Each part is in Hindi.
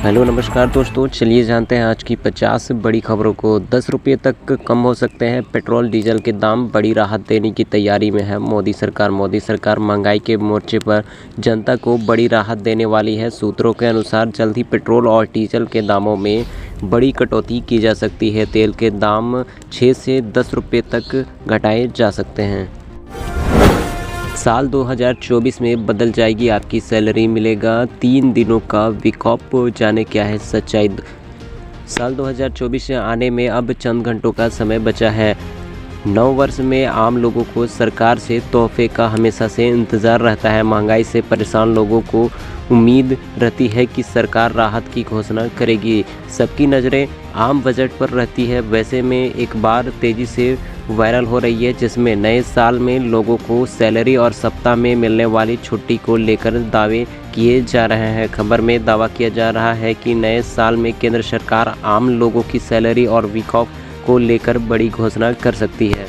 हेलो नमस्कार दोस्तों, चलिए जानते हैं आज की 50 बड़ी खबरों को। 10 रुपये तक कम हो सकते हैं पेट्रोल डीजल के दाम, बड़ी राहत देने की तैयारी में है मोदी सरकार महंगाई के मोर्चे पर जनता को बड़ी राहत देने वाली है। सूत्रों के अनुसार जल्द ही पेट्रोल और डीजल के दामों में बड़ी कटौती की जा सकती है। तेल के दाम 6 से 10 रुपये तक घटाए जा सकते हैं। साल 2024 में बदल जाएगी आपकी सैलरी, मिलेगा 3 दिनों का वीक ऑफ, जाने क्या है सच्चाई। साल 2024 आने में अब चंद घंटों का समय बचा है। नव वर्ष में आम लोगों को सरकार से तोहफे का हमेशा से इंतज़ार रहता है। महंगाई से परेशान लोगों को उम्मीद रहती है कि सरकार राहत की घोषणा करेगी। सबकी नज़रें आम बजट पर रहती है। वैसे में एक बार तेज़ी से वायरल हो रही है, जिसमें नए साल में लोगों को सैलरी और सप्ताह में मिलने वाली छुट्टी को लेकर दावे किए जा रहे हैं। खबर में दावा किया जा रहा है कि नए साल में केंद्र सरकार आम लोगों की सैलरी और वीक ऑफ को लेकर बड़ी घोषणा कर सकती है।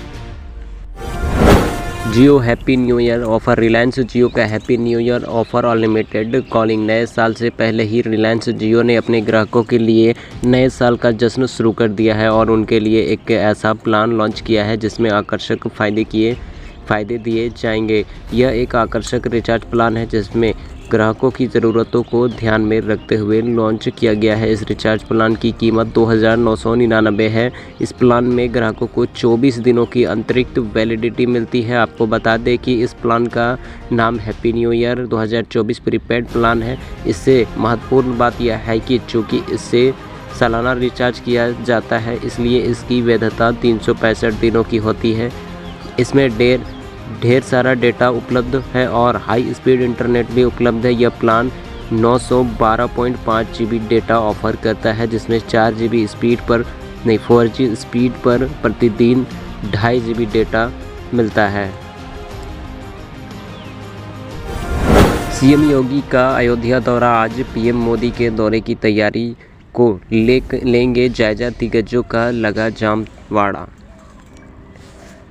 Jio happy new year offer. Reliance Jio का happy new year offer unlimited calling. नए साल से पहले ही रिलायंस जियो ने अपने ग्राहकों के लिए नए साल का जश्न शुरू कर दिया है और उनके लिए एक ऐसा प्लान लॉन्च किया है जिसमें आकर्षक फ़ायदे दिए जाएंगे। यह एक आकर्षक रिचार्ज प्लान है जिसमें ग्राहकों की ज़रूरतों को ध्यान में रखते हुए लॉन्च किया गया है। इस रिचार्ज प्लान की कीमत 2999 है। इस प्लान में ग्राहकों को 24 दिनों की अतिरिक्त वैलिडिटी मिलती है। आपको बता दें कि इस प्लान का नाम happy new year 2024 prepaid plan है। इससे महत्वपूर्ण बात यह है कि चूँकि इससे सालाना रिचार्ज किया जाता है, इसलिए इसकी वैधता 365 दिनों की होती है। इसमें ढेर सारा डेटा उपलब्ध है और हाई स्पीड इंटरनेट भी उपलब्ध है। यह प्लान 912.5 GB डेटा ऑफर करता है, जिसमें 4 GB स्पीड पर 4G स्पीड पर प्रतिदिन 2.5 GB डेटा मिलता है। सीएम योगी का अयोध्या दौरा। आज पीएम मोदी के दौरे की तैयारी को लेंगे जायजा, दिग्गजों का लगा जामवाड़ा।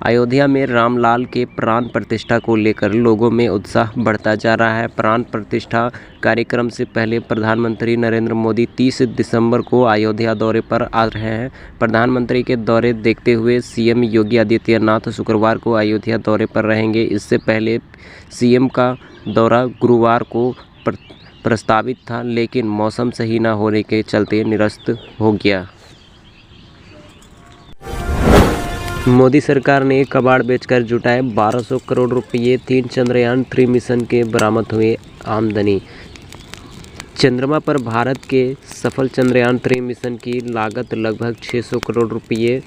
अयोध्या में रामलाल के प्राण प्रतिष्ठा को लेकर लोगों में उत्साह बढ़ता जा रहा है। प्राण प्रतिष्ठा कार्यक्रम से पहले प्रधानमंत्री नरेंद्र मोदी 30 दिसंबर को अयोध्या दौरे पर आ रहे हैं। प्रधानमंत्री के दौरे देखते हुए सीएम योगी आदित्यनाथ शुक्रवार को अयोध्या दौरे पर रहेंगे। इससे पहले सीएम का दौरा गुरुवार को प्रस्तावित था, लेकिन मौसम सही न होने के चलते निरस्त हो गया। मोदी सरकार ने कबाड़ बेचकर जुटाए 1200 करोड़ रुपये। 3 चंद्रयान 3 मिशन के बरामद हुए आमदनी। चंद्रमा पर भारत के सफल चंद्रयान 3 मिशन की लागत लगभग 600 करोड़ रुपये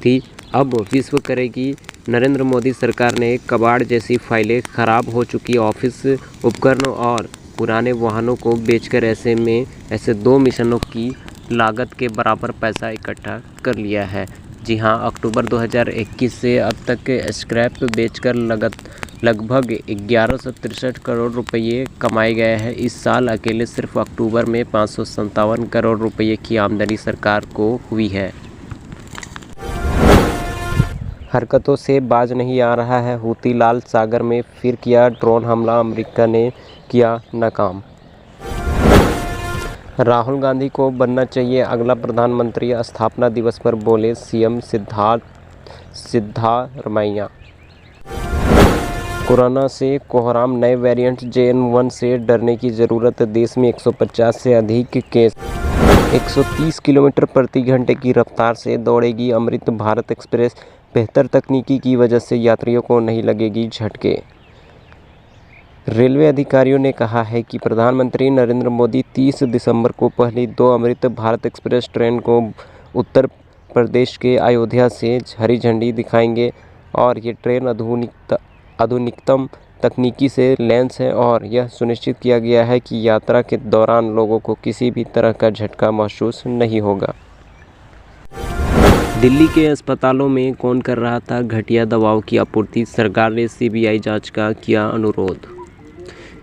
थी। अब विश्व करेगी। नरेंद्र मोदी सरकार ने कबाड़ जैसी फाइलें, खराब हो चुकी ऑफिस उपकरणों और पुराने वाहनों को बेचकर ऐसे 2 मिशनों की लागत के बराबर पैसा इकट्ठा कर लिया है। जी हां, अक्टूबर 2021 से अब तक स्क्रैप बेचकर लगभग 1163 करोड़ रुपये कमाए गए हैं। इस साल अकेले सिर्फ अक्टूबर में 557 करोड़ रुपये की आमदनी सरकार को हुई है। हरकतों से बाज नहीं आ रहा है हूती। लाल सागर में फिर किया ड्रोन हमला, अमेरिका ने किया नाकाम। राहुल गांधी को बनना चाहिए अगला प्रधानमंत्री, स्थापना दिवस पर बोले सीएम सिद्धारमैया। कोरोना से कोहराम, नए वेरिएंट JN1 से डरने की ज़रूरत। देश में 150 से अधिक केस। 130 किलोमीटर प्रति घंटे की रफ्तार से दौड़ेगी अमृत भारत एक्सप्रेस। बेहतर तकनीकी की वजह से यात्रियों को नहीं लगेगी झटके। रेलवे अधिकारियों ने कहा है कि प्रधानमंत्री नरेंद्र मोदी 30 दिसंबर को पहली 2 अमृत भारत एक्सप्रेस ट्रेन को उत्तर प्रदेश के अयोध्या से हरी झंडी दिखाएंगे और ये ट्रेन आधुनिकतम तकनीकी से लैस है और यह सुनिश्चित किया गया है कि यात्रा के दौरान लोगों को किसी भी तरह का झटका महसूस नहीं होगा। दिल्ली के अस्पतालों में कौन कर रहा था घटिया दवाओं की आपूर्ति? सरकार ने CBI जांच का किया अनुरोध।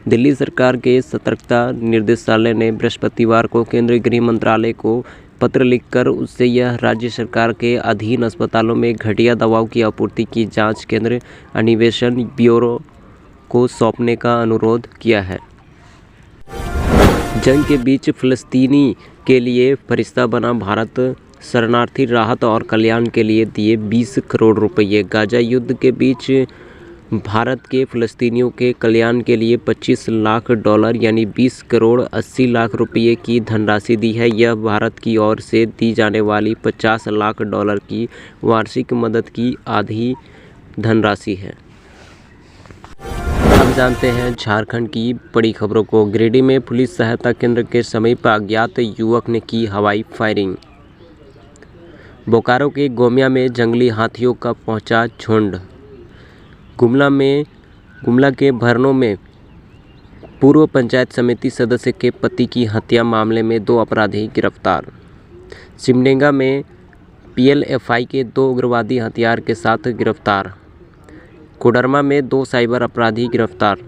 दिल्ली सरकार के सतर्कता निर्देशालय ने बृहस्पतिवार को केंद्रीय गृह मंत्रालय को पत्र लिखकर उससे यह राज्य सरकार के अधीन अस्पतालों में घटिया दवाओं की आपूर्ति की जांच केंद्रीय अन्वेषण ब्यूरो को सौंपने का अनुरोध किया है। जंग के बीच फ़लस्तीनी के लिए फरिश्ता बना भारत, शरणार्थी राहत और कल्याण के लिए दिए 20 करोड़ रुपये। गाजा युद्ध के बीच भारत के फ़लस्तीनियों के कल्याण के लिए $25 लाख यानी 20 करोड़ 80 लाख रुपये की धनराशि दी है। यह भारत की ओर से दी जाने वाली $50 लाख की वार्षिक मदद की आधी धनराशि है। अब जानते हैं झारखंड की बड़ी खबरों को। गिरिडीह में पुलिस सहायता केंद्र के समीप अज्ञात युवक ने की हवाई फायरिंग। बोकारो के गोमिया में जंगली हाथियों का पहुंचा झुंड। गुमला के भरनों में पूर्व पंचायत समिति सदस्य के पति की हत्या मामले में 2 अपराधी गिरफ्तार। सिमडेगा में PLFI के 2 उग्रवादी हथियार के साथ गिरफ्तार। कोडरमा में 2 साइबर अपराधी गिरफ्तार।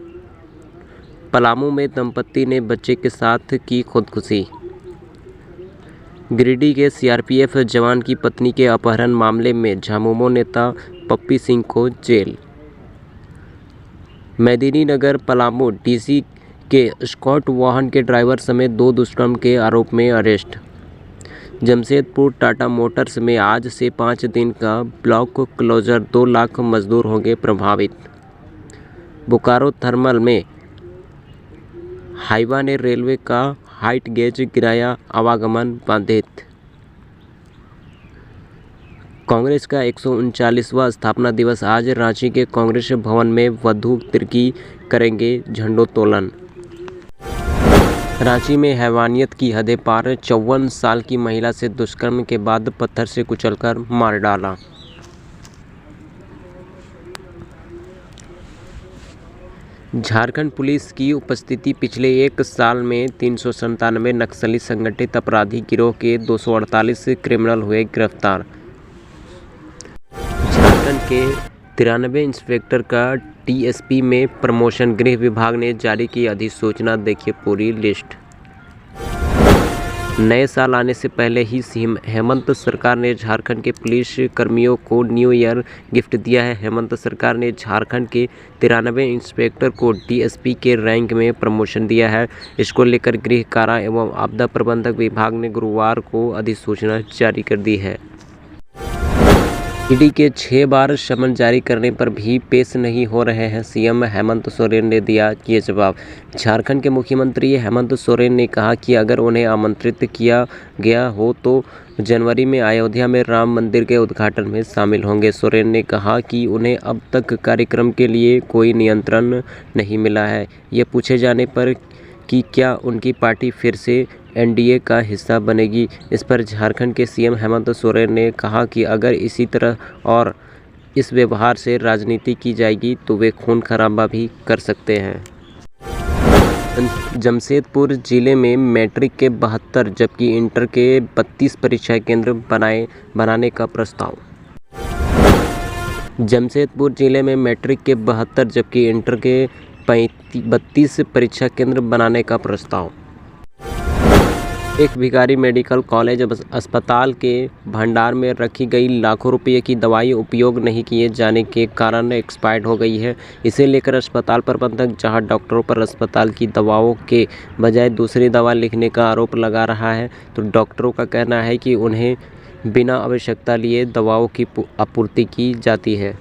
पलामू में दंपति ने बच्चे के साथ की खुदकुशी। गिरिडीह के CRPF जवान की पत्नी के अपहरण मामले में झामुमो नेता पप्पी सिंह को जेल। मेदिनीनगर पलामू DC के स्कॉट वाहन के ड्राइवर समेत 2 दुष्कर्म के आरोप में अरेस्ट। जमशेदपुर टाटा मोटर्स में आज से 5 दिन का ब्लॉक क्लोजर, 2 लाख मजदूर होंगे प्रभावित। बोकारो थर्मल में हाइवा ने रेलवे का हाइट गेज गिराया, आवागमन बाधित। कांग्रेस का 139वां स्थापना दिवस आज रांची के कांग्रेस भवन में वधु तिर्की करेंगे झंडोत्तोलन। रांची में हैवानियत की हदें पार, 54 साल की महिला से दुष्कर्म के बाद पत्थर से कुचलकर मार डाला। झारखंड पुलिस की उपस्थिति पिछले 1 साल में 397 नक्सली संगठित अपराधी गिरोह के 248 क्रिमिनल हुए गिरफ्तार। झारखंड के 93 इंस्पेक्टर का TSP में प्रमोशन, गृह विभाग ने जारी की अधिसूचना। देखिए पूरी लिस्ट। नए साल आने से पहले ही सीएम हेमंत सरकार ने झारखंड के पुलिस कर्मियों को न्यू ईयर गिफ्ट दिया है। हेमंत सरकार ने झारखंड के 93 इंस्पेक्टर को DSP के रैंक में प्रमोशन दिया है। इसको लेकर गृह, कारा एवं आपदा प्रबंधक विभाग ने गुरुवार को अधिसूचना जारी कर दी है। ईडी के 6 बार समन जारी करने पर भी पेश नहीं हो रहे हैं, CM हेमंत सोरेन ने दिया ये जवाब। झारखंड के मुख्यमंत्री हेमंत सोरेन ने कहा कि अगर उन्हें आमंत्रित किया गया हो तो जनवरी में अयोध्या में राम मंदिर के उद्घाटन में शामिल होंगे। सोरेन ने कहा कि उन्हें अब तक कार्यक्रम के लिए कोई निमंत्रण नहीं मिला है। ये पूछे जाने पर कि क्या उनकी पार्टी फिर से NDA का हिस्सा बनेगी, इस पर झारखंड के CM हेमंत सोरेन ने कहा कि अगर इसी तरह और इस व्यवहार से राजनीति की जाएगी तो वे खून खराबा भी कर सकते हैं। जमशेदपुर जिले में मैट्रिक के 72 जबकि इंटर के 32 परीक्षा केंद्र बनाने का प्रस्ताव। जमशेदपुर जिले में मैट्रिक के 72 जबकि इंटर के 32 परीक्षा केंद्र बनाने का प्रस्ताव। एक भिखारी मेडिकल कॉलेज अस्पताल के भंडार में रखी गई लाखों रुपए की दवाई उपयोग नहीं किए जाने के कारण एक्सपायर्ड हो गई है। इसे लेकर अस्पताल प्रबंधक जहां डॉक्टरों पर अस्पताल की दवाओं के बजाय दूसरी दवा लिखने का आरोप लगा रहा है, तो डॉक्टरों का कहना है कि उन्हें बिना आवश्यकता लिए दवाओं की आपूर्ति की जाती है।